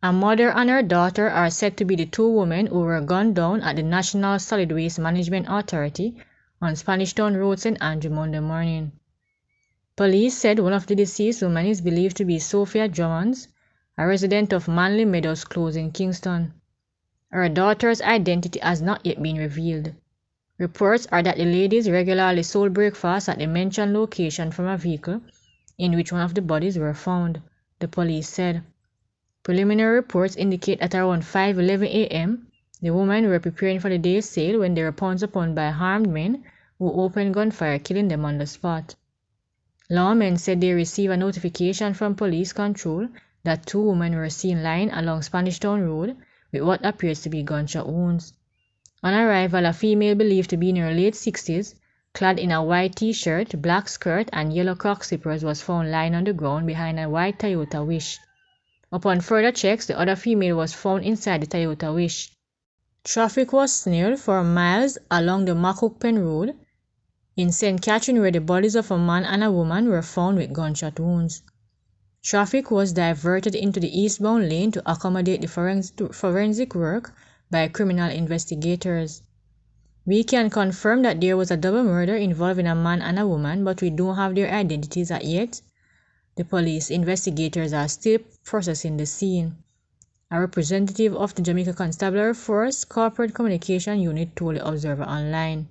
A mother and her daughter are said to be the two women who were gunned down at the National Solid Waste Management Authority on Spanish Town Road, St. Andrew, Monday morning. Police said one of the deceased women is believed to be Sophia Drummonds, a resident of Manly Meadows Close in Kingston. Her daughter's identity has not yet been revealed. Reports are that the ladies regularly sold breakfast at the mentioned location from a vehicle in which one of the bodies were found, the police said. Preliminary reports indicate at around 5:11 a.m., the women were preparing for the day's sale when they were pounced upon by armed men who opened gunfire, killing them on the spot. Lawmen said they received a notification from police control that two women were seen lying along Spanish Town Road with what appears to be gunshot wounds. On arrival, a female believed to be in her late 60s, clad in a white t-shirt, black skirt, and yellow croc slippers, was found lying on the ground behind a white Toyota Wish. Upon further checks, the other female was found inside the Toyota Wish. Traffic was snared for miles along the Macukpen Road in St. Catherine, where the bodies of a man and a woman were found with gunshot wounds. Traffic was diverted into the eastbound lane to accommodate the forensic work by criminal investigators. We can confirm that there was a double murder involving a man and a woman, but we don't have their identities as yet. The police investigators are still processing the scene. A representative of the Jamaica Constabulary Force Corporate Communication Unit told the Observer Online.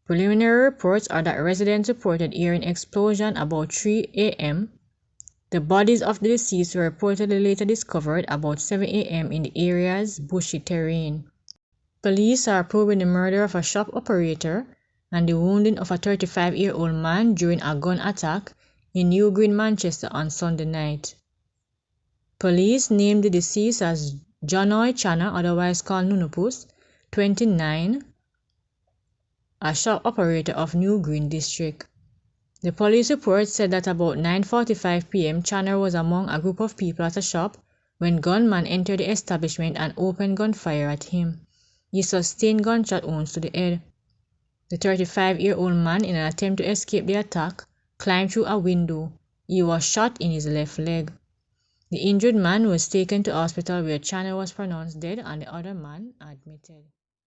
Preliminary reports are that residents reported hearing explosion about 3 a.m. The bodies of the deceased were reportedly later discovered about 7 a.m. in the area's bushy terrain. Police are probing the murder of a shop operator and the wounding of a 35-year-old man during a gun attack in New Green, Manchester on Sunday night. Police named the deceased as Jonoy Chana, otherwise called Nunupus, 29, a shop operator of New Green District. The police report said that about 9:45 p.m. Channer was among a group of people at a shop when gunmen entered the establishment and opened gunfire at him. He sustained gunshot wounds to the head. The 35-year-old man, in an attempt to escape the attack, climbed through a window. He was shot in his left leg. The injured man was taken to hospital where Channer was pronounced dead and the other man admitted.